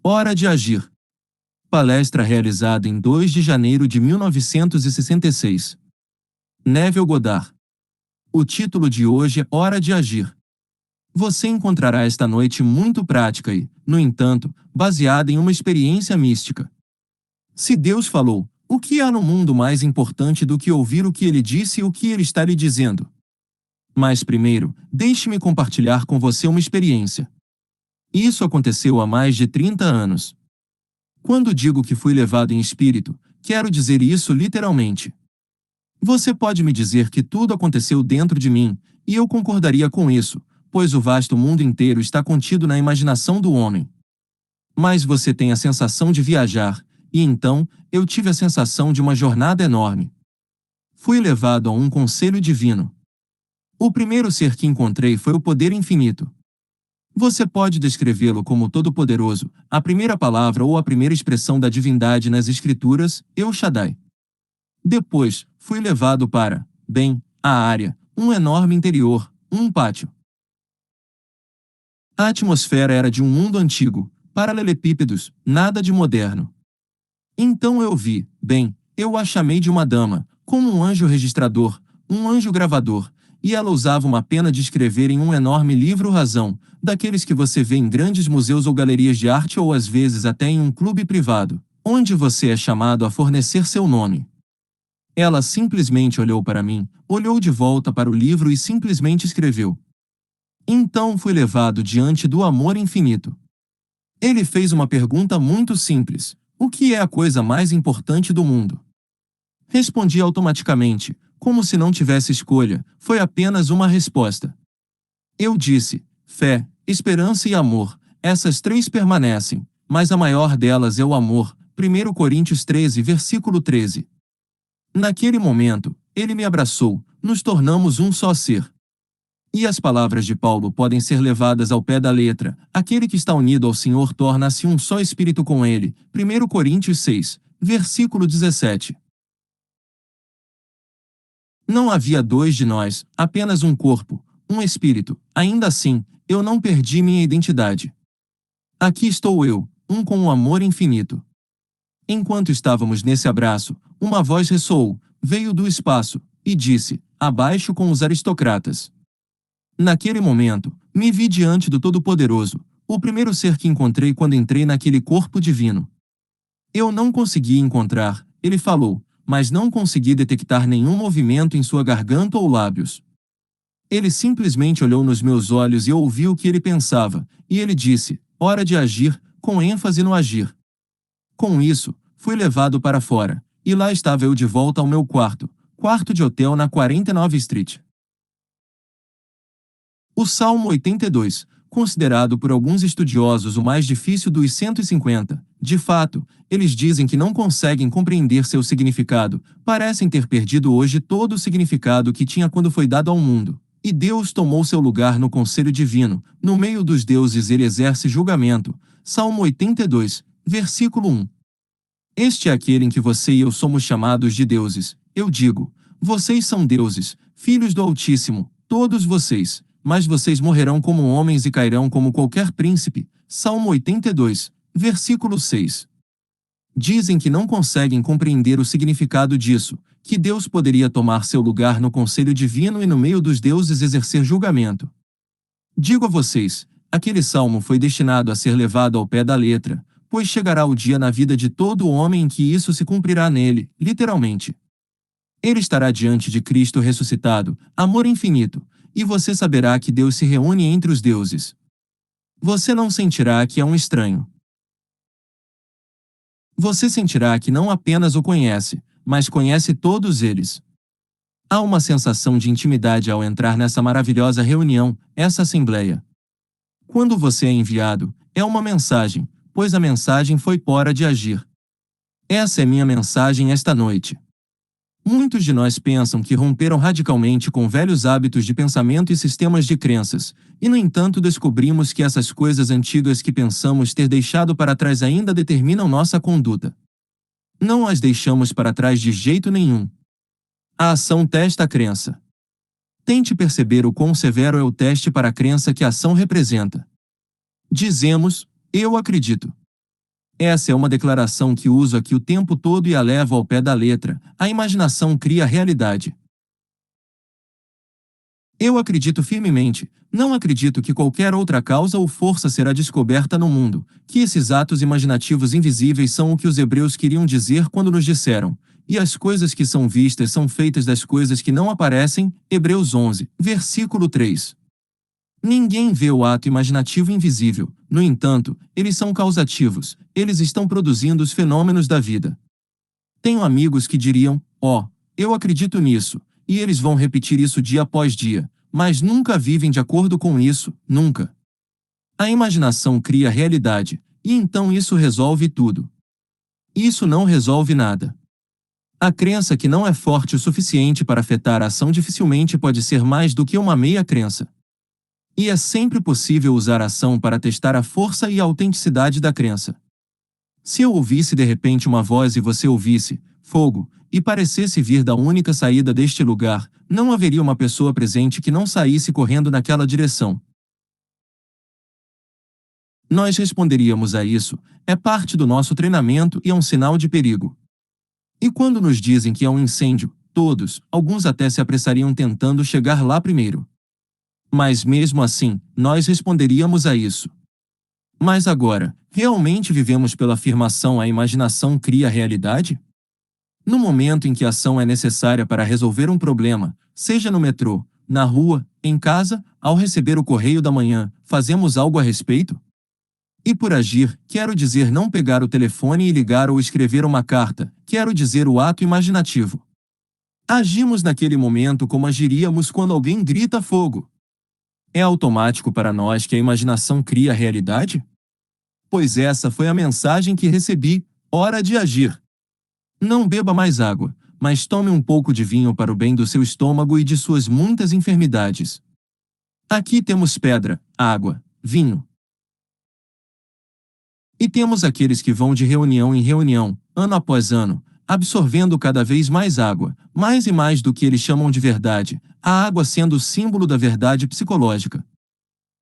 Hora de agir. Palestra realizada em 2 de janeiro de 1966. Neville Goddard. O título de hoje é Hora de Agir. Você encontrará esta noite muito prática e, no entanto, baseada em uma experiência mística. Se Deus falou, o que há no mundo mais importante do que ouvir o que Ele disse e o que Ele está lhe dizendo? Mas primeiro, deixe-me compartilhar com você uma experiência. Isso aconteceu há mais de 30 anos. Quando digo que fui levado em espírito, quero dizer isso literalmente. Você pode me dizer que tudo aconteceu dentro de mim, e eu concordaria com isso, pois o vasto mundo inteiro está contido na imaginação do homem. Mas você tem a sensação de viajar, e então, eu tive a sensação de uma jornada enorme. Fui levado a um conselho divino. O primeiro ser que encontrei foi o poder infinito. Você pode descrevê-lo como todo-poderoso, a primeira palavra ou a primeira expressão da divindade nas Escrituras, El Shaddai. Depois, fui levado para, a área, um enorme interior, um pátio. A atmosfera era de um mundo antigo, paralelepípedos, nada de moderno. Então eu vi, eu a chamei de uma dama, como um anjo registrador, um anjo gravador, e ela usava uma pena de escrever em um enorme livro-razão, daqueles que você vê em grandes museus ou galerias de arte ou às vezes até em um clube privado, onde você é chamado a fornecer seu nome. Ela simplesmente olhou para mim, olhou de volta para o livro e simplesmente escreveu. Então fui levado diante do amor infinito. Ele fez uma pergunta muito simples: o que é a coisa mais importante do mundo? Respondi automaticamente, como se não tivesse escolha, foi apenas uma resposta. Eu disse, fé, esperança e amor, essas três permanecem, mas a maior delas é o amor, 1 Coríntios 13, versículo 13. Naquele momento, ele me abraçou, nos tornamos um só ser. E as palavras de Paulo podem ser levadas ao pé da letra, aquele que está unido ao Senhor torna-se um só espírito com ele, 1 Coríntios 6, versículo 17. Não havia dois de nós, apenas um corpo, um espírito. Ainda assim, eu não perdi minha identidade. Aqui estou eu, um com o amor infinito. Enquanto estávamos nesse abraço, uma voz ressoou, veio do espaço, e disse, abaixo com os aristocratas. Naquele momento, me vi diante do Todo-Poderoso, o primeiro ser que encontrei quando entrei naquele corpo divino. Eu não consegui encontrar, ele falou, mas não consegui detectar nenhum movimento em sua garganta ou lábios. Ele simplesmente olhou nos meus olhos e eu ouvi o que ele pensava, e ele disse, hora de agir, com ênfase no agir. Com isso, fui levado para fora, e lá estava eu de volta ao meu quarto de hotel na 49 Street. O Salmo 82, considerado por alguns estudiosos o mais difícil dos 150, de fato, eles dizem que não conseguem compreender seu significado, parecem ter perdido hoje todo o significado que tinha quando foi dado ao mundo. E Deus tomou seu lugar no conselho divino, no meio dos deuses ele exerce julgamento. Salmo 82, versículo 1. Este é aquele em que você e eu somos chamados de deuses. Eu digo, vocês são deuses, filhos do Altíssimo, todos vocês, mas vocês morrerão como homens e cairão como qualquer príncipe. Salmo 82, versículo 6. Dizem que não conseguem compreender o significado disso, que Deus poderia tomar seu lugar no conselho divino e no meio dos deuses exercer julgamento. Digo a vocês, aquele salmo foi destinado a ser levado ao pé da letra, pois chegará o dia na vida de todo homem em que isso se cumprirá nele, literalmente. Ele estará diante de Cristo ressuscitado, amor infinito, e você saberá que Deus se reúne entre os deuses. Você não sentirá que é um estranho. Você sentirá que não apenas o conhece, mas conhece todos eles. Há uma sensação de intimidade ao entrar nessa maravilhosa reunião, essa assembleia. Quando você é enviado, é uma mensagem, pois a mensagem foi hora de agir. Essa é minha mensagem esta noite. Muitos de nós pensam que romperam radicalmente com velhos hábitos de pensamento e sistemas de crenças, e no entanto descobrimos que essas coisas antigas que pensamos ter deixado para trás ainda determinam nossa conduta. Não as deixamos para trás de jeito nenhum. A ação testa a crença. Tente perceber o quão severo é o teste para a crença que a ação representa. Dizemos, eu acredito. Essa é uma declaração que uso aqui o tempo todo e a levo ao pé da letra. A imaginação cria a realidade. Eu acredito firmemente, não acredito que qualquer outra causa ou força será descoberta no mundo, que esses atos imaginativos invisíveis são o que os hebreus queriam dizer quando nos disseram: e as coisas que são vistas são feitas das coisas que não aparecem. Hebreus 11, versículo 3. Ninguém vê o ato imaginativo invisível, no entanto, eles são causativos, eles estão produzindo os fenômenos da vida. Tenho amigos que diriam: eu acredito nisso, e eles vão repetir isso dia após dia, mas nunca vivem de acordo com isso, nunca. A imaginação cria a realidade, e então isso resolve tudo. Isso não resolve nada. A crença que não é forte o suficiente para afetar a ação dificilmente pode ser mais do que uma meia crença. E é sempre possível usar a ação para testar a força e a autenticidade da crença. Se eu ouvisse de repente uma voz e você ouvisse fogo, e parecesse vir da única saída deste lugar, não haveria uma pessoa presente que não saísse correndo naquela direção. Nós responderíamos a isso: é parte do nosso treinamento e é um sinal de perigo. E quando nos dizem que é um incêndio, alguns até se apressariam tentando chegar lá primeiro. Mas mesmo assim, nós responderíamos a isso. Mas agora, realmente vivemos pela afirmação: a imaginação cria a realidade? No momento em que a ação é necessária para resolver um problema, seja no metrô, na rua, em casa, ao receber o correio da manhã, fazemos algo a respeito? E por agir, quero dizer não pegar o telefone e ligar ou escrever uma carta, quero dizer o ato imaginativo. Agimos naquele momento como agiríamos quando alguém grita fogo. É automático para nós que a imaginação cria a realidade? Pois essa foi a mensagem que recebi: hora de agir. Não beba mais água, mas tome um pouco de vinho para o bem do seu estômago e de suas muitas enfermidades. Aqui temos pedra, água, vinho. E temos aqueles que vão de reunião em reunião, ano após ano, absorvendo cada vez mais água, mais e mais do que eles chamam de verdade, a água sendo o símbolo da verdade psicológica.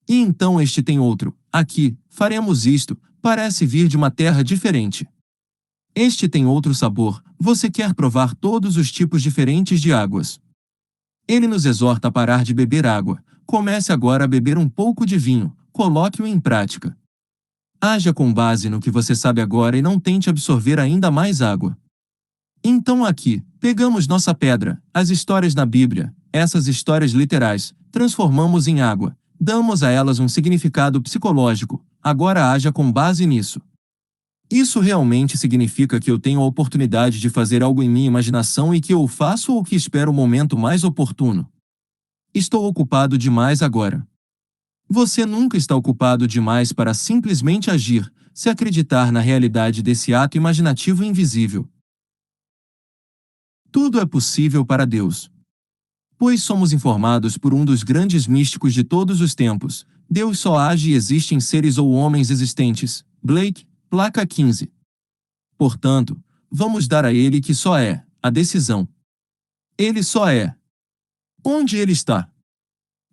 E então este tem outro: aqui, faremos isto, parece vir de uma terra diferente. Este tem outro sabor, você quer provar todos os tipos diferentes de águas. Ele nos exorta a parar de beber água, comece agora a beber um pouco de vinho, coloque-o em prática. Haja com base no que você sabe agora e não tente absorver ainda mais água. Então aqui, pegamos nossa pedra, as histórias na Bíblia, essas histórias literais, transformamos em água, damos a elas um significado psicológico, agora haja com base nisso. Isso realmente significa que eu tenho a oportunidade de fazer algo em minha imaginação e que eu faço ou que espero o momento mais oportuno? Estou ocupado demais agora. Você nunca está ocupado demais para simplesmente agir, se acreditar na realidade desse ato imaginativo invisível. Tudo é possível para Deus. Pois somos informados por um dos grandes místicos de todos os tempos: Deus só age e existe em seres ou homens existentes. Blake, placa 15. Portanto, vamos dar a ele que só é a decisão. Ele só é. Onde ele está?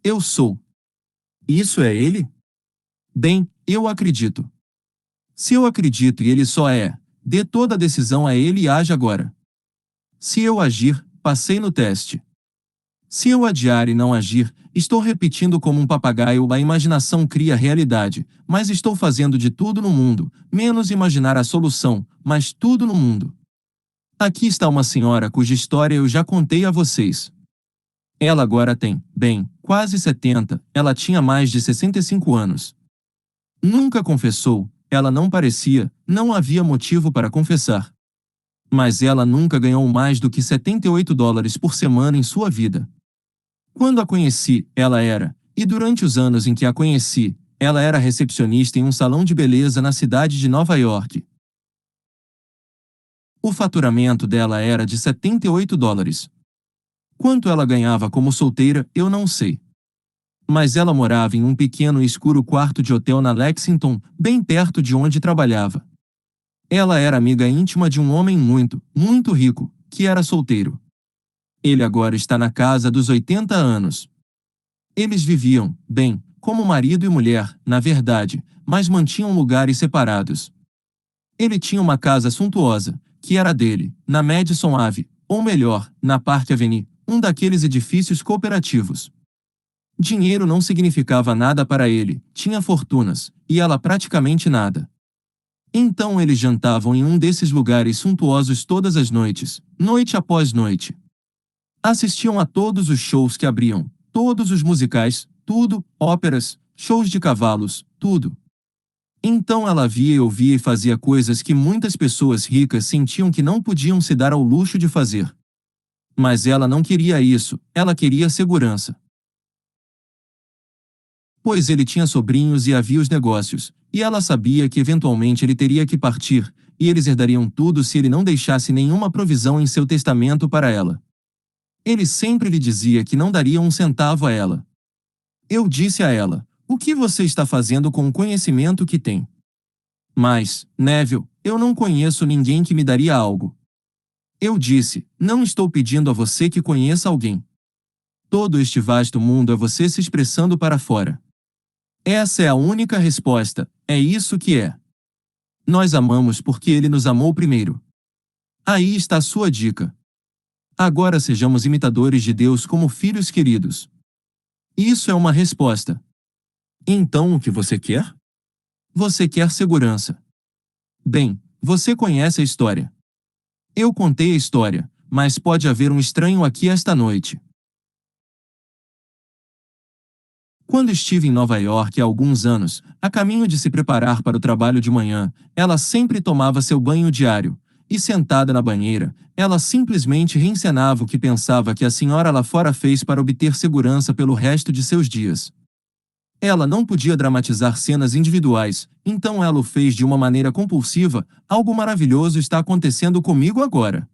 Eu sou. Isso é ele? Bem, eu acredito. Se eu acredito e ele só é, dê toda a decisão a ele e age agora. Se eu agir, passei no teste. Se eu adiar e não agir, estou repetindo como um papagaio: a imaginação cria a realidade, mas estou fazendo de tudo no mundo, menos imaginar a solução, mas tudo no mundo. Aqui está uma senhora cuja história eu já contei a vocês. Ela agora tem, quase 70, ela tinha mais de 65 anos. Nunca confessou, ela não parecia, não havia motivo para confessar. Mas ela nunca ganhou mais do que $78 por semana em sua vida. Quando a conheci, ela era, e durante os anos em que a conheci, ela era recepcionista em um salão de beleza na cidade de Nova York. O faturamento dela era de $78. Quanto ela ganhava como solteira, eu não sei. Mas ela morava em um pequeno e escuro quarto de hotel na Lexington, bem perto de onde trabalhava. Ela era amiga íntima de um homem muito, muito rico, que era solteiro. Ele agora está na casa dos 80 anos. Eles viviam, como marido e mulher, na verdade, mas mantinham lugares separados. Ele tinha uma casa suntuosa, que era dele, na Madison Ave, ou melhor, na Park Avenue, um daqueles edifícios cooperativos. Dinheiro não significava nada para ele, tinha fortunas, e ela praticamente nada. Então eles jantavam em um desses lugares suntuosos todas as noites, noite após noite. Assistiam a todos os shows que abriam, todos os musicais, tudo, óperas, shows de cavalos, tudo. Então ela via e ouvia e fazia coisas que muitas pessoas ricas sentiam que não podiam se dar ao luxo de fazer. Mas ela não queria isso, ela queria segurança. Pois ele tinha sobrinhos e havia os negócios, e ela sabia que eventualmente ele teria que partir, e eles herdariam tudo se ele não deixasse nenhuma provisão em seu testamento para ela. Ele sempre lhe dizia que não daria um centavo a ela. Eu disse a ela: o que você está fazendo com o conhecimento que tem? Mas, Neville, eu não conheço ninguém que me daria algo. Eu disse: não estou pedindo a você que conheça alguém. Todo este vasto mundo é você se expressando para fora. Essa é a única resposta, é isso que é. Nós amamos porque ele nos amou primeiro. Aí está a sua dica. Agora sejamos imitadores de Deus como filhos queridos. Isso é uma resposta. Então o que você quer? Você quer segurança. Bem, você conhece a história. Eu contei a história, mas pode haver um estranho aqui esta noite. Quando estive em Nova York há alguns anos, a caminho de se preparar para o trabalho de manhã, ela sempre tomava seu banho diário, e sentada na banheira, ela simplesmente reencenava o que pensava que a senhora lá fora fez para obter segurança pelo resto de seus dias. Ela não podia dramatizar cenas individuais, então ela o fez de uma maneira compulsiva: algo maravilhoso está acontecendo comigo agora.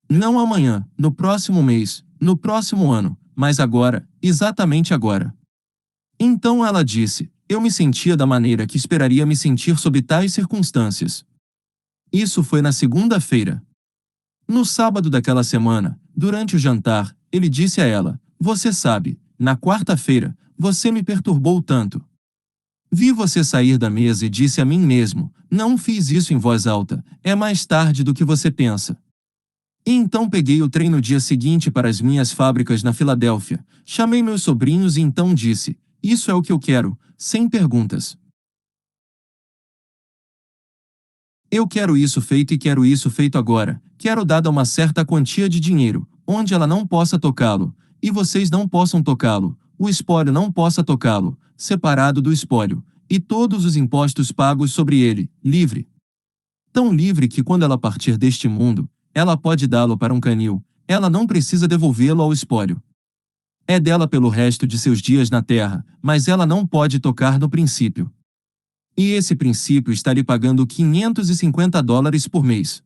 Não amanhã, no próximo mês, no próximo ano, mas agora, exatamente agora. Então ela disse: eu me sentia da maneira que esperaria me sentir sob tais circunstâncias. Isso foi na segunda-feira. No sábado daquela semana, durante o jantar, ele disse a ela: você sabe, na quarta-feira, você me perturbou tanto. Vi você sair da mesa e disse a mim mesmo: não fiz isso em voz alta, é mais tarde do que você pensa. E então peguei o trem no dia seguinte para as minhas fábricas na Filadélfia, chamei meus sobrinhos e então disse: isso é o que eu quero, sem perguntas. Eu quero isso feito e quero isso feito agora, quero dada uma certa quantia de dinheiro, onde ela não possa tocá-lo, e vocês não possam tocá-lo, o espólio não possa tocá-lo, separado do espólio, e todos os impostos pagos sobre ele, livre. Tão livre que quando ela partir deste mundo, ela pode dá-lo para um canil, ela não precisa devolvê-lo ao espólio. É dela pelo resto de seus dias na terra, mas ela não pode tocar no princípio. E esse princípio está lhe pagando $550 por mês.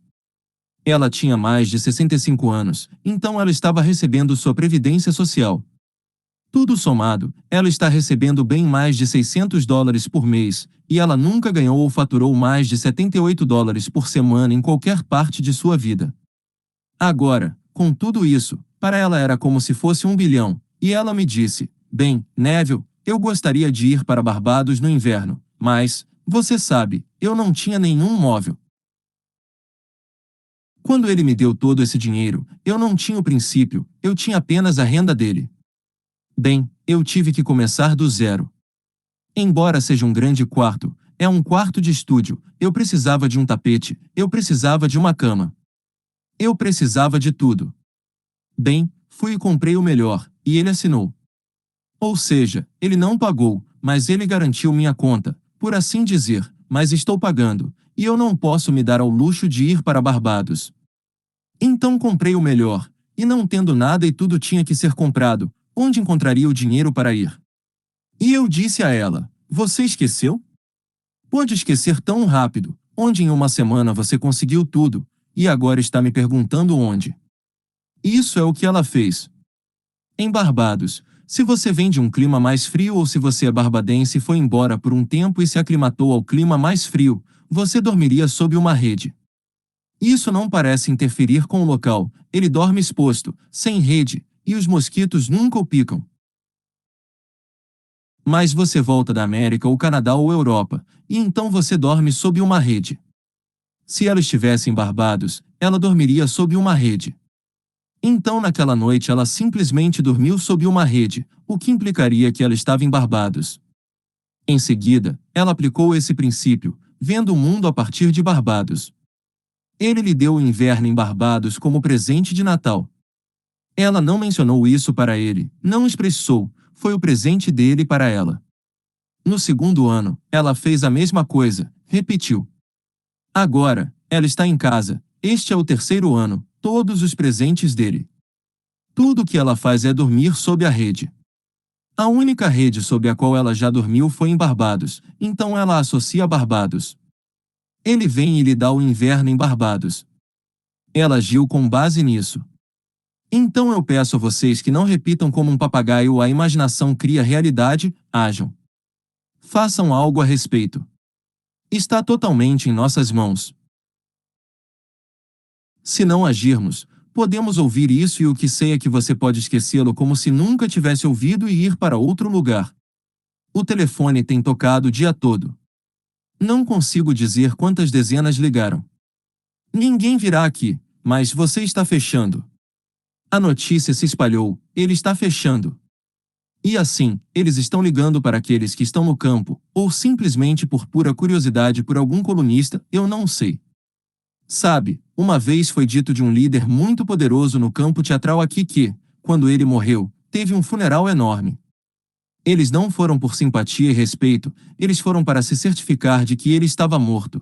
Ela tinha mais de 65 anos, então ela estava recebendo sua previdência social. Tudo somado, ela está recebendo bem mais de $600 por mês, e ela nunca ganhou ou faturou mais de $78 por semana em qualquer parte de sua vida. Agora, com tudo isso, para ela era como se fosse 1 bilhão, e ela me disse: bem, Neville, eu gostaria de ir para Barbados no inverno, mas, você sabe, eu não tinha nenhum móvel. Quando ele me deu todo esse dinheiro, eu não tinha o princípio, eu tinha apenas a renda dele. Bem, eu tive que começar do zero. Embora seja um grande quarto, é um quarto de estúdio, eu precisava de um tapete, eu precisava de uma cama. Eu precisava de tudo. Bem, fui e comprei o melhor, e ele assinou. Ou seja, ele não pagou, mas ele garantiu minha conta, por assim dizer, mas estou pagando, e eu não posso me dar ao luxo de ir para Barbados. Então comprei o melhor, e não tendo nada e tudo tinha que ser comprado, onde encontraria o dinheiro para ir? E eu disse a ela: você esqueceu? Pode esquecer tão rápido, onde em uma semana você conseguiu tudo, e agora está me perguntando onde. Isso é o que ela fez. Em Barbados, se você vem de um clima mais frio ou se você é barbadense e foi embora por um tempo e se aclimatou ao clima mais frio, você dormiria sob uma rede. Isso não parece interferir com o local, ele dorme exposto, sem rede, e os mosquitos nunca o picam. Mas você volta da América ou Canadá ou Europa, e então você dorme sob uma rede. Se ela estivesse em Barbados, ela dormiria sob uma rede. Então naquela noite ela simplesmente dormiu sob uma rede, o que implicaria que ela estava em Barbados. Em seguida, ela aplicou esse princípio, vendo o mundo a partir de Barbados. Ele lhe deu o inverno em Barbados como presente de Natal. Ela não mencionou isso para ele, não expressou, foi o presente dele para ela. No segundo ano, ela fez a mesma coisa, repetiu. Agora, ela está em casa, este é o terceiro ano, todos os presentes dele. Tudo o que ela faz é dormir sob a rede. A única rede sob a qual ela já dormiu foi em Barbados, então ela associa a Barbados. Ele vem e lhe dá o inverno em Barbados. Ela agiu com base nisso. Então eu peço a vocês que não repitam como um papagaio a imaginação cria realidade, ajam. Façam algo a respeito. Está totalmente em nossas mãos. Se não agirmos, podemos ouvir isso e o que sei é que você pode esquecê-lo como se nunca tivesse ouvido e ir para outro lugar. O telefone tem tocado o dia todo. Não consigo dizer quantas dezenas ligaram. Ninguém virá aqui, mas você está fechando. A notícia se espalhou, ele está fechando. E assim, eles estão ligando para aqueles que estão no campo, ou simplesmente por pura curiosidade por algum colunista, eu não sei. Sabe, uma vez foi dito de um líder muito poderoso no campo teatral aqui que, quando ele morreu, teve um funeral enorme. Eles não foram por simpatia e respeito, eles foram para se certificar de que ele estava morto.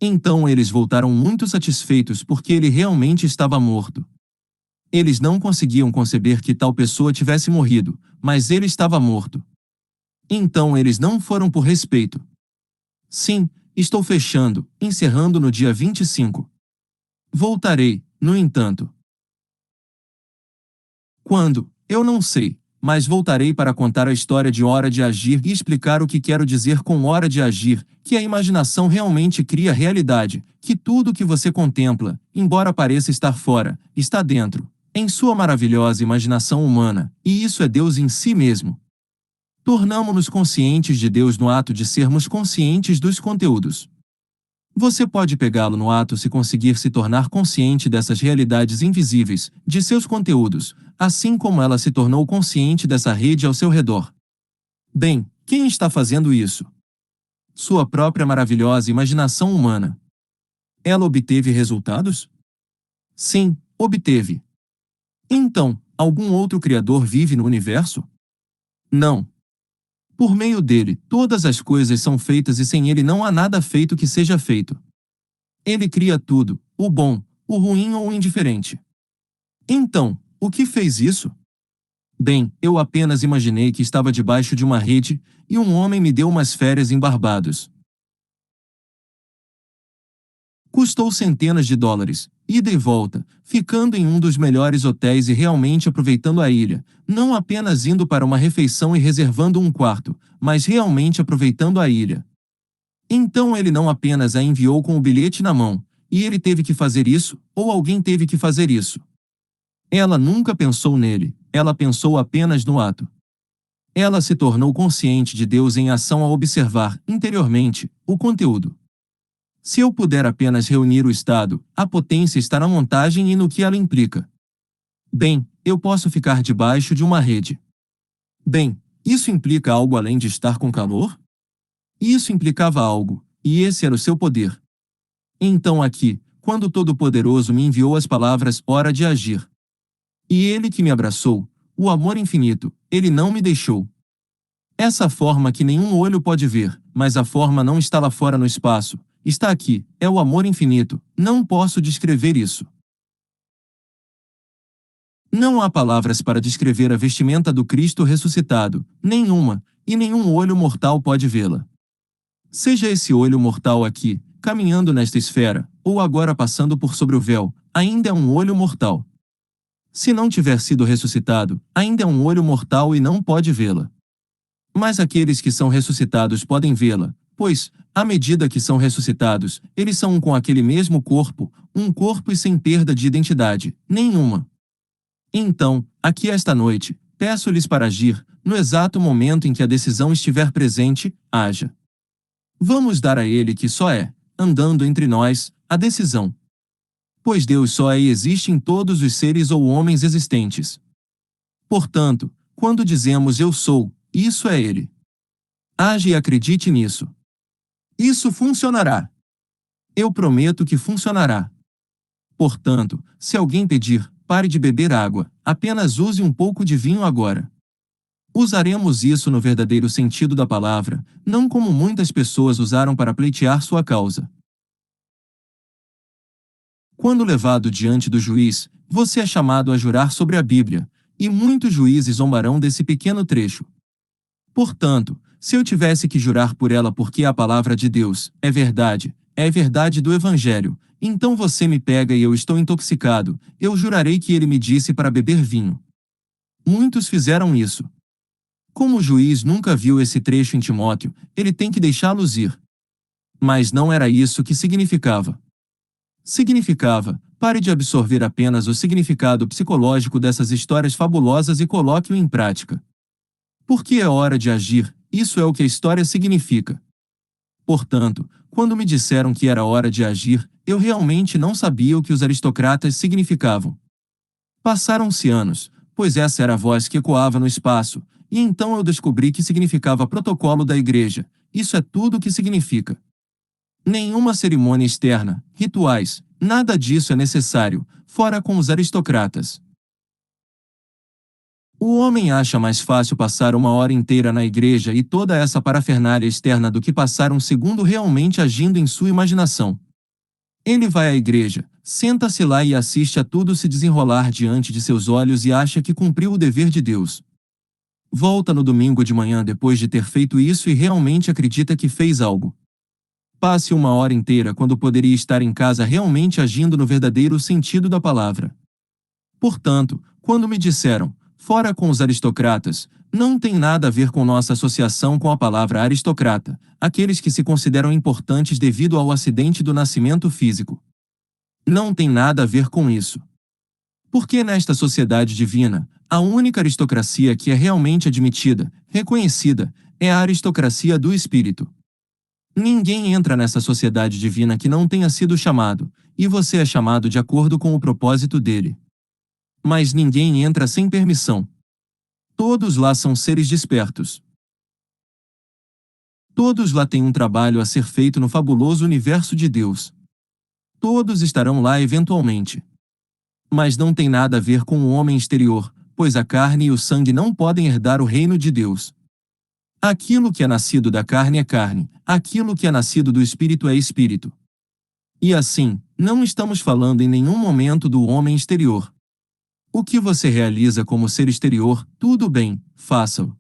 Então eles voltaram muito satisfeitos porque ele realmente estava morto. Eles não conseguiam conceber que tal pessoa tivesse morrido, mas ele estava morto. Então eles não foram por respeito. Sim, estou fechando, encerrando no dia 25. Voltarei, no entanto. Quando? Eu não sei, mas voltarei para contar a história de Hora de Agir e explicar o que quero dizer com Hora de Agir, que a imaginação realmente cria realidade, que tudo que você contempla, embora pareça estar fora, está dentro, em sua maravilhosa imaginação humana, e isso é Deus em si mesmo. Tornamo-nos conscientes de Deus no ato de sermos conscientes dos conteúdos. Você pode pegá-lo no ato se conseguir se tornar consciente dessas realidades invisíveis, de seus conteúdos, assim como ela se tornou consciente dessa rede ao seu redor. Bem, quem está fazendo isso? Sua própria maravilhosa imaginação humana. Ela obteve resultados? Sim, obteve. Então, algum outro criador vive no universo? Não. Por meio dele, todas as coisas são feitas e sem ele não há nada feito que seja feito. Ele cria tudo, o bom, o ruim ou o indiferente. Então, o que fez isso? Bem, eu apenas imaginei que estava debaixo de uma rede, e um homem me deu umas férias em Barbados. Custou centenas de dólares, ida e volta, ficando em um dos melhores hotéis e realmente aproveitando a ilha, não apenas indo para uma refeição e reservando um quarto, mas realmente aproveitando a ilha. Então ele não apenas a enviou com o bilhete na mão, e ele teve que fazer isso, ou alguém teve que fazer isso. Ela nunca pensou nele, ela pensou apenas no ato. Ela se tornou consciente de Deus em ação ao observar, interiormente, o conteúdo. Se eu puder apenas reunir o estado, a potência está na montagem e no que ela implica. Bem, eu posso ficar debaixo de uma rede. Bem, isso implica algo além de estar com calor? Isso implicava algo, e esse era o seu poder. Então aqui, quando o Todo-Poderoso me enviou as palavras hora de agir. E ele que me abraçou, o amor infinito, ele não me deixou. Essa forma que nenhum olho pode ver, mas a forma não está lá fora no espaço, está aqui, é o amor infinito, não posso descrever isso. Não há palavras para descrever a vestimenta do Cristo ressuscitado, nenhuma, e nenhum olho mortal pode vê-la. Seja esse olho mortal aqui, caminhando nesta esfera, ou agora passando por sobre o véu, ainda é um olho mortal. Se não tiver sido ressuscitado, ainda é um olho mortal e não pode vê-la. Mas aqueles que são ressuscitados podem vê-la, pois, à medida que são ressuscitados, eles são um com aquele mesmo corpo, um corpo e sem perda de identidade, nenhuma. Então, aqui esta noite, peço-lhes para agir, no exato momento em que a decisão estiver presente, haja. Vamos dar a ele que só é, andando entre nós, a decisão. Pois Deus só existe em todos os seres ou homens existentes. Portanto, quando dizemos eu sou, isso é Ele. Age e acredite nisso. Isso funcionará. Eu prometo que funcionará. Portanto, se alguém pedir, pare de beber água, apenas use um pouco de vinho agora. Usaremos isso no verdadeiro sentido da palavra, não como muitas pessoas usaram para pleitear sua causa. Quando levado diante do juiz, você é chamado a jurar sobre a Bíblia, e muitos juízes zombarão desse pequeno trecho. Portanto, se eu tivesse que jurar por ela porque a palavra de Deus é verdade do Evangelho, então você me pega e eu estou intoxicado, eu jurarei que ele me disse para beber vinho. Muitos fizeram isso. Como o juiz nunca viu esse trecho em Timóteo, ele tem que deixá-los ir. Mas não era isso que significava. Significava, pare de absorver apenas o significado psicológico dessas histórias fabulosas e coloque-o em prática. Porque é hora de agir, isso é o que a história significa. Portanto, quando me disseram que era hora de agir, eu realmente não sabia o que os aristocratas significavam. Passaram-se anos, pois essa era a voz que ecoava no espaço, e então eu descobri que significava protocolo da igreja, isso é tudo o que significa. Nenhuma cerimônia externa, rituais, nada disso é necessário, fora com os aristocratas. O homem acha mais fácil passar uma hora inteira na igreja e toda essa parafernália externa do que passar um segundo realmente agindo em sua imaginação. Ele vai à igreja, senta-se lá e assiste a tudo se desenrolar diante de seus olhos e acha que cumpriu o dever de Deus. Volta no domingo de manhã depois de ter feito isso e realmente acredita que fez algo. Passe uma hora inteira quando poderia estar em casa realmente agindo no verdadeiro sentido da palavra. Portanto, quando me disseram, fora com os aristocratas, não tem nada a ver com nossa associação com a palavra aristocrata, aqueles que se consideram importantes devido ao acidente do nascimento físico. Não tem nada a ver com isso. Porque nesta sociedade divina, a única aristocracia que é realmente admitida, reconhecida, é a aristocracia do espírito. Ninguém entra nessa sociedade divina que não tenha sido chamado, e você é chamado de acordo com o propósito dele. Mas ninguém entra sem permissão. Todos lá são seres despertos. Todos lá têm um trabalho a ser feito no fabuloso universo de Deus. Todos estarão lá eventualmente. Mas não tem nada a ver com o homem exterior, pois a carne e o sangue não podem herdar o reino de Deus. Aquilo que é nascido da carne é carne, aquilo que é nascido do espírito é espírito. E assim, não estamos falando em nenhum momento do homem exterior. O que você realiza como ser exterior, tudo bem, faça-o.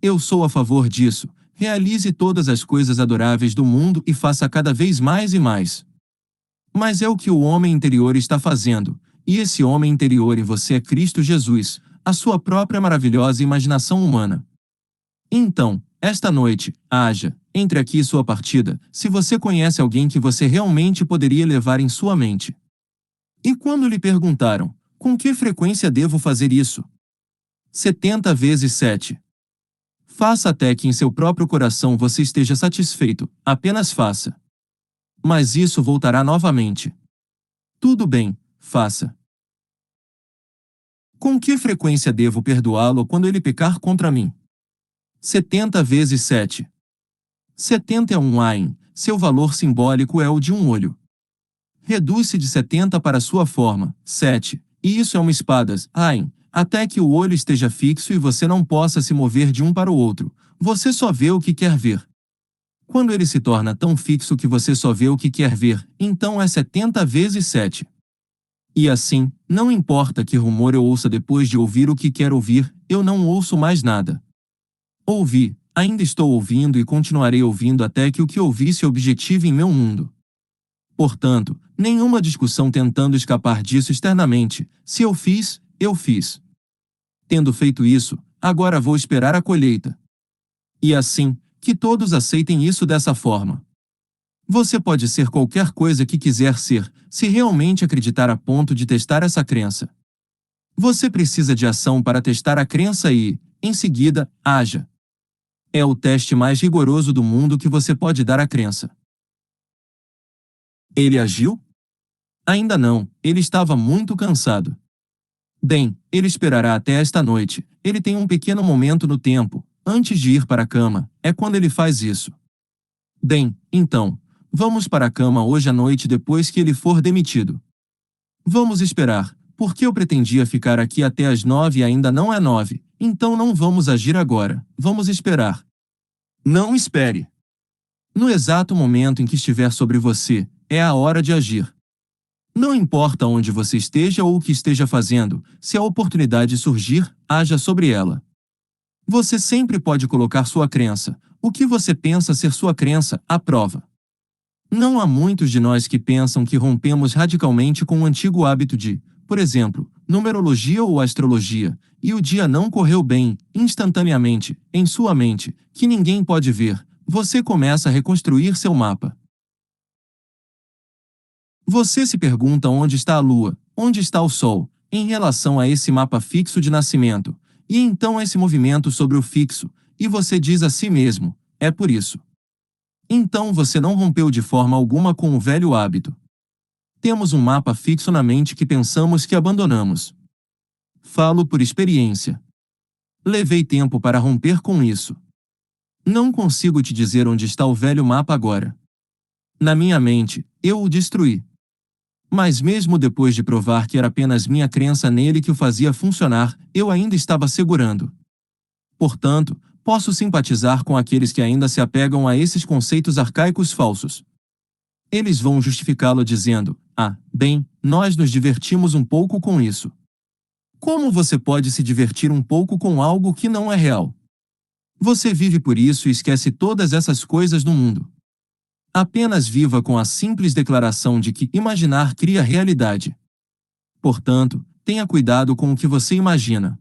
Eu sou a favor disso, realize todas as coisas adoráveis do mundo e faça cada vez mais e mais. Mas é o que o homem interior está fazendo, e esse homem interior em você é Cristo Jesus, a sua própria maravilhosa imaginação humana. Então, esta noite, haja, entre aqui e sua partida, se você conhece alguém que você realmente poderia levar em sua mente. E quando lhe perguntaram, com que frequência devo fazer isso? 70 vezes 7. Faça até que em seu próprio coração você esteja satisfeito, apenas faça. Mas isso voltará novamente. Tudo bem, faça. Com que frequência devo perdoá-lo quando ele pecar contra mim? 70 vezes 7. 70 é um ain, seu valor simbólico é o de um olho. Reduz-se de 70 para sua forma, 7, e isso é uma espada, ain, até que o olho esteja fixo e você não possa se mover de um para o outro, você só vê o que quer ver. Quando ele se torna tão fixo que você só vê o que quer ver, então é 70 vezes 7. E assim, não importa que rumor eu ouça depois de ouvir o que quero ouvir, eu não ouço mais nada. Ouvi, ainda estou ouvindo e continuarei ouvindo até que o que ouvi se objetive em meu mundo. Portanto, nenhuma discussão tentando escapar disso externamente, se eu fiz, eu fiz. Tendo feito isso, agora vou esperar a colheita. E assim, que todos aceitem isso dessa forma. Você pode ser qualquer coisa que quiser ser, se realmente acreditar a ponto de testar essa crença. Você precisa de ação para testar a crença e, em seguida, haja. É o teste mais rigoroso do mundo que você pode dar à crença. Ele agiu? Ainda não, ele estava muito cansado. Bem, ele esperará até esta noite. Ele tem um pequeno momento no tempo, antes de ir para a cama, é quando ele faz isso. Bem, então, vamos para a cama hoje à noite depois que ele for demitido. Vamos esperar, porque eu pretendia ficar aqui até às 9 e ainda não é 9, então não vamos agir agora, vamos esperar. Não espere. No exato momento em que estiver sobre você, é a hora de agir. Não importa onde você esteja ou o que esteja fazendo, se a oportunidade surgir, haja sobre ela. Você sempre pode colocar sua crença, o que você pensa ser sua crença, à prova. Não há muitos de nós que pensam que rompemos radicalmente com o antigo hábito de, por exemplo, numerologia ou astrologia, e o dia não correu bem, instantaneamente, em sua mente, que ninguém pode ver, você começa a reconstruir seu mapa. Você se pergunta onde está a Lua, onde está o Sol, em relação a esse mapa fixo de nascimento, e então esse movimento sobre o fixo, e você diz a si mesmo, é por isso. Então você não rompeu de forma alguma com o velho hábito. Temos um mapa fixo na mente que pensamos que abandonamos. Falo por experiência. Levei tempo para romper com isso. Não consigo te dizer onde está o velho mapa agora. Na minha mente, eu o destruí. Mas mesmo depois de provar que era apenas minha crença nele que o fazia funcionar, eu ainda estava segurando. Portanto, posso simpatizar com aqueles que ainda se apegam a esses conceitos arcaicos falsos. Eles vão justificá-lo dizendo: ah, bem, nós nos divertimos um pouco com isso. Como você pode se divertir um pouco com algo que não é real? Você vive por isso e esquece todas essas coisas no mundo. Apenas viva com a simples declaração de que imaginar cria realidade. Portanto, tenha cuidado com o que você imagina.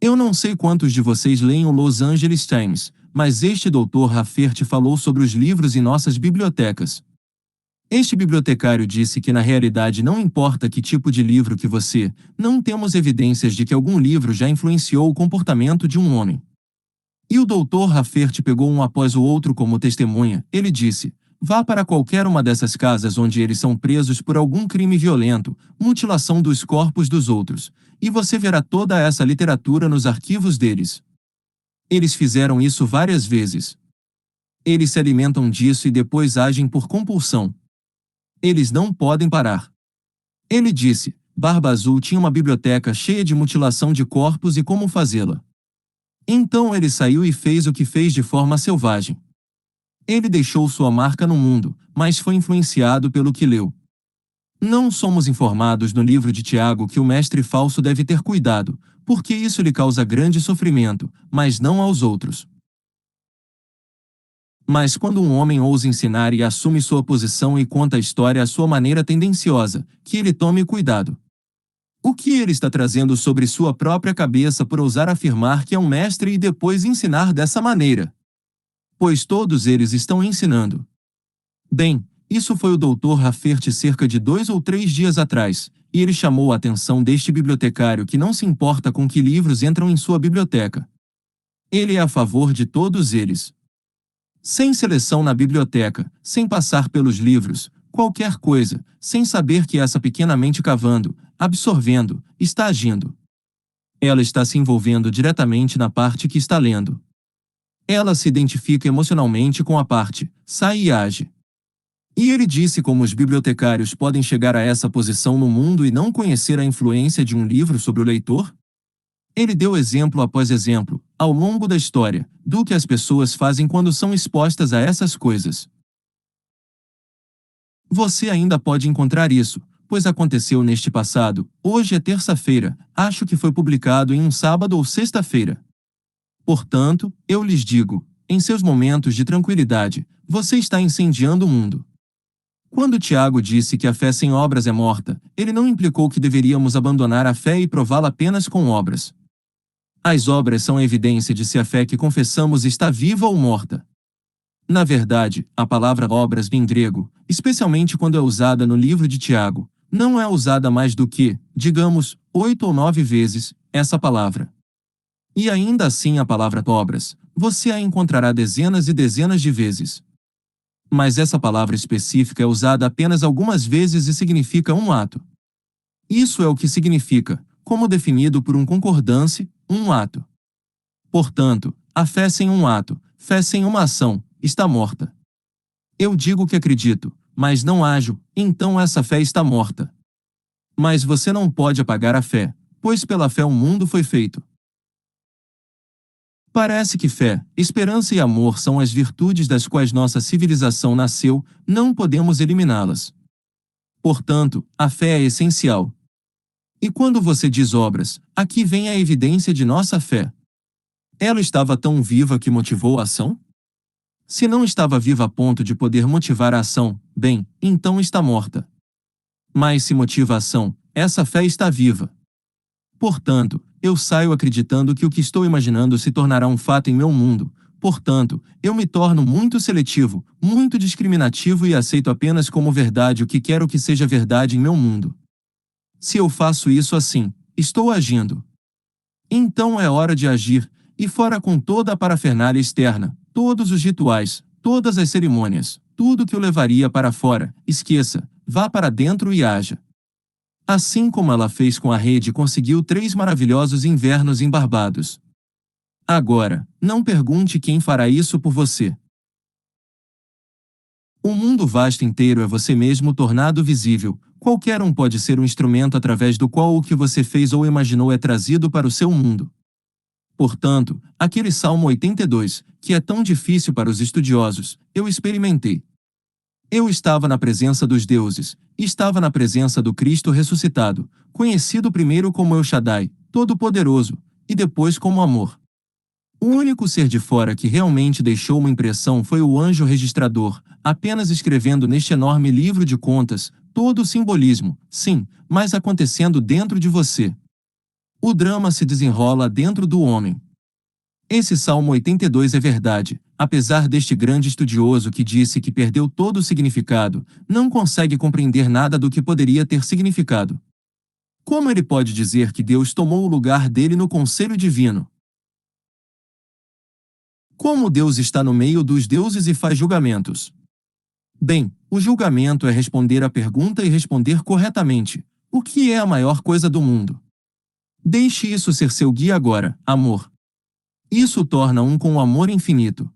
Eu não sei quantos de vocês leem o Los Angeles Times, mas este Dr. Rafferty falou sobre os livros em nossas bibliotecas. Este bibliotecário disse que na realidade não importa que tipo de livro que você, não temos evidências de que algum livro já influenciou o comportamento de um homem. E o Dr. Rafferty pegou um após o outro como testemunha. Ele disse: vá para qualquer uma dessas casas onde eles são presos por algum crime violento, mutilação dos corpos dos outros, e você verá toda essa literatura nos arquivos deles. Eles fizeram isso várias vezes. Eles se alimentam disso e depois agem por compulsão. Eles não podem parar. Ele disse: Barba Azul tinha uma biblioteca cheia de mutilação de corpos e como fazê-la. Então ele saiu e fez o que fez de forma selvagem. Ele deixou sua marca no mundo, mas foi influenciado pelo que leu. Não somos informados no livro de Tiago que o mestre falso deve ter cuidado, porque isso lhe causa grande sofrimento, mas não aos outros. Mas quando um homem ousa ensinar e assume sua posição e conta a história à sua maneira tendenciosa, que ele tome cuidado. O que ele está trazendo sobre sua própria cabeça por ousar afirmar que é um mestre e depois ensinar dessa maneira? Pois todos eles estão ensinando. Bem, isso foi o Dr. Rafferty cerca de 2 ou 3 dias atrás, e ele chamou a atenção deste bibliotecário que não se importa com que livros entram em sua biblioteca. Ele é a favor de todos eles. Sem seleção na biblioteca, sem passar pelos livros, qualquer coisa, sem saber que essa pequena mente cavando, absorvendo, está agindo. Ela está se envolvendo diretamente na parte que está lendo. Ela se identifica emocionalmente com a parte, sai e age. E ele disse como os bibliotecários podem chegar a essa posição no mundo e não conhecer a influência de um livro sobre o leitor? Ele deu exemplo após exemplo, ao longo da história, do que as pessoas fazem quando são expostas a essas coisas. Você ainda pode encontrar isso, pois aconteceu neste passado. Hoje é terça-feira, acho que foi publicado em um sábado ou sexta-feira. Portanto, eu lhes digo, em seus momentos de tranquilidade, você está incendiando o mundo. Quando Tiago disse que a fé sem obras é morta, ele não implicou que deveríamos abandonar a fé e prová-la apenas com obras. As obras são a evidência de se a fé que confessamos está viva ou morta. Na verdade, a palavra obras em grego, especialmente quando é usada no livro de Tiago, não é usada mais do que, digamos, 8 ou 9 vezes, essa palavra. E ainda assim a palavra obras, você a encontrará dezenas e dezenas de vezes. Mas essa palavra específica é usada apenas algumas vezes e significa um ato. Isso é o que significa, como definido por um concordance, um ato. Portanto, a fé sem um ato, fé sem uma ação, está morta. Eu digo que acredito, mas não ajo, então essa fé está morta. Mas você não pode apagar a fé, pois pela fé o mundo foi feito. Parece que fé, esperança e amor são as virtudes das quais nossa civilização nasceu, não podemos eliminá-las. Portanto, a fé é essencial. E quando você diz obras, aqui vem a evidência de nossa fé. Ela estava tão viva que motivou a ação? Se não estava viva a ponto de poder motivar a ação, bem, então está morta. Mas se motiva a ação, essa fé está viva. Portanto, eu saio acreditando que o que estou imaginando se tornará um fato em meu mundo. Portanto, eu me torno muito seletivo, muito discriminativo e aceito apenas como verdade o que quero que seja verdade em meu mundo. Se eu faço isso assim, estou agindo. Então é hora de agir, e fora com toda a parafernália externa, todos os rituais, todas as cerimônias, tudo que o levaria para fora, esqueça, vá para dentro e haja. Assim como ela fez com a rede e conseguiu 3 maravilhosos invernos em Barbados. Agora, não pergunte quem fará isso por você. O mundo vasto inteiro é você mesmo tornado visível. Qualquer um pode ser um instrumento através do qual o que você fez ou imaginou é trazido para o seu mundo. Portanto, aquele Salmo 82, que é tão difícil para os estudiosos, eu experimentei. Eu estava na presença dos deuses, estava na presença do Cristo ressuscitado, conhecido primeiro como El Shaddai, Todo-Poderoso, e depois como Amor. O único ser de fora que realmente deixou uma impressão foi o anjo registrador, apenas escrevendo neste enorme livro de contas, todo o simbolismo, sim, mas acontecendo dentro de você. O drama se desenrola dentro do homem. Esse Salmo 82 é verdade, apesar deste grande estudioso que disse que perdeu todo o significado, não consegue compreender nada do que poderia ter significado. Como ele pode dizer que Deus tomou o lugar dele no conselho divino? Como Deus está no meio dos deuses e faz julgamentos? Bem, o julgamento é responder à pergunta e responder corretamente: o que é a maior coisa do mundo? Deixe isso ser seu guia agora, amor. Isso o torna um com o amor infinito.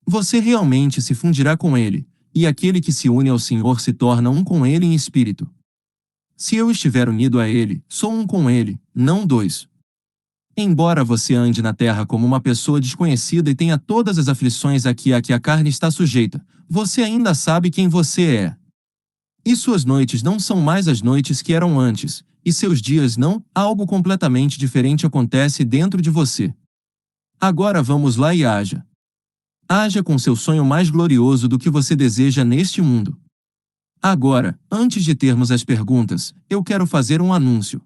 Você realmente se fundirá com ele, e aquele que se une ao Senhor se torna um com ele em espírito. Se eu estiver unido a ele, sou um com ele, não dois. Embora você ande na terra como uma pessoa desconhecida e tenha todas as aflições a que a carne está sujeita, você ainda sabe quem você é. E suas noites não são mais as noites que eram antes, e seus dias não, algo completamente diferente acontece dentro de você. Agora vamos lá e haja. Haja com seu sonho mais glorioso do que você deseja neste mundo. Agora, antes de termos as perguntas, eu quero fazer um anúncio.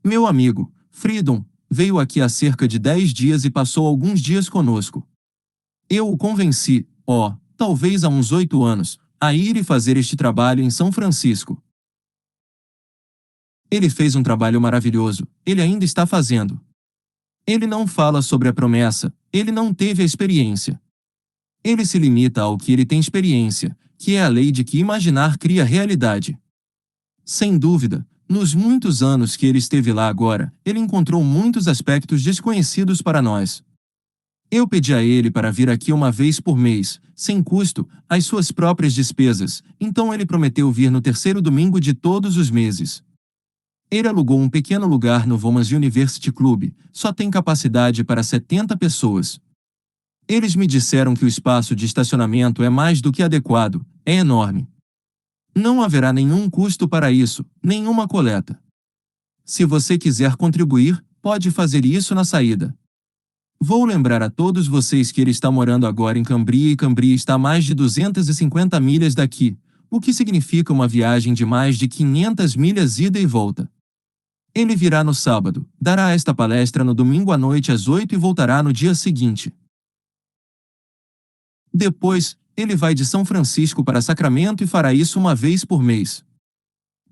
Meu amigo, Freedom, veio aqui há cerca de 10 dias e passou alguns dias conosco. Eu o convenci, talvez há uns 8 anos, a ir e fazer este trabalho em São Francisco. Ele fez um trabalho maravilhoso, ele ainda está fazendo. Ele não fala sobre a promessa, ele não teve a experiência. Ele se limita ao que ele tem experiência, que é a lei de que imaginar cria realidade. Sem dúvida, nos muitos anos que ele esteve lá agora, ele encontrou muitos aspectos desconhecidos para nós. Eu pedi a ele para vir aqui uma vez por mês, sem custo, às suas próprias despesas, então ele prometeu vir no terceiro domingo de todos os meses. Ele alugou um pequeno lugar no Women's University Club, só tem capacidade para 70 pessoas. Eles me disseram que o espaço de estacionamento é mais do que adequado, é enorme. Não haverá nenhum custo para isso, nenhuma coleta. Se você quiser contribuir, pode fazer isso na saída. Vou lembrar a todos vocês que ele está morando agora em Cambria e Cambria está a mais de 250 milhas daqui, o que significa uma viagem de mais de 500 milhas ida e volta. Ele virá no sábado, dará esta palestra no domingo à noite às 8 e voltará no dia seguinte. Depois, ele vai de São Francisco para Sacramento e fará isso uma vez por mês.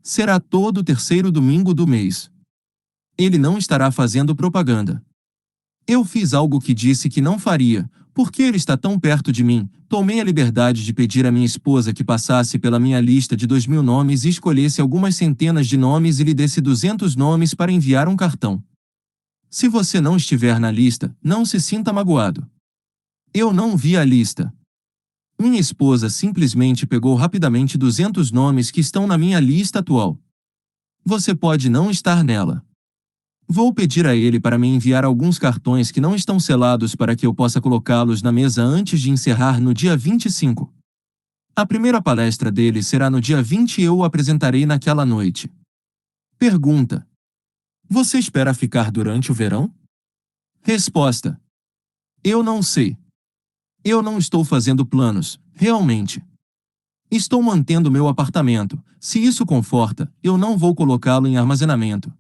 Será todo o terceiro domingo do mês. Ele não estará fazendo propaganda. Eu fiz algo que disse que não faria, Por que ele está tão perto de mim? Tomei a liberdade de pedir à minha esposa que passasse pela minha lista de 2.000 nomes e escolhesse algumas centenas de nomes e lhe desse 200 nomes para enviar um cartão. Se você não estiver na lista, não se sinta magoado. Eu não vi a lista. Minha esposa simplesmente pegou rapidamente 200 nomes que estão na minha lista atual. Você pode não estar nela. Vou pedir a ele para me enviar alguns cartões que não estão selados para que eu possa colocá-los na mesa antes de encerrar no dia 25. A primeira palestra dele será no dia 20 e eu o apresentarei naquela noite. Pergunta: você espera ficar durante o verão? Resposta: eu não sei. Eu não estou fazendo planos, realmente. Estou mantendo meu apartamento. Se isso conforta, eu não vou colocá-lo em armazenamento.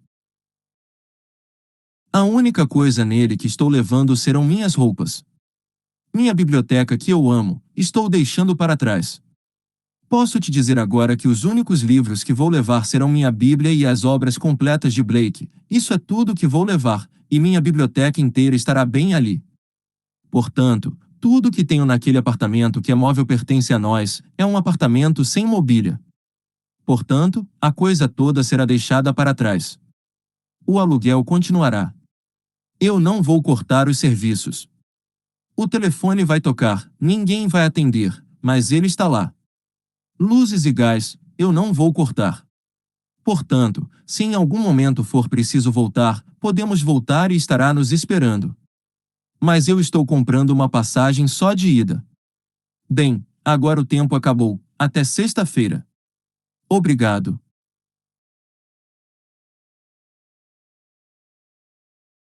A única coisa nele que estou levando serão minhas roupas. Minha biblioteca que eu amo, estou deixando para trás. Posso te dizer agora que os únicos livros que vou levar serão minha Bíblia e as obras completas de Blake. Isso é tudo que vou levar, e minha biblioteca inteira estará bem ali. Portanto, tudo que tenho naquele apartamento que é móvel pertence a nós, é um apartamento sem mobília. Portanto, a coisa toda será deixada para trás. O aluguel continuará. Eu não vou cortar os serviços. O telefone vai tocar, ninguém vai atender, mas ele está lá. Luzes e gás, eu não vou cortar. Portanto, se em algum momento for preciso voltar, podemos voltar e estará nos esperando. Mas eu estou comprando uma passagem só de ida. Bem, agora o tempo acabou. Até sexta-feira. Obrigado.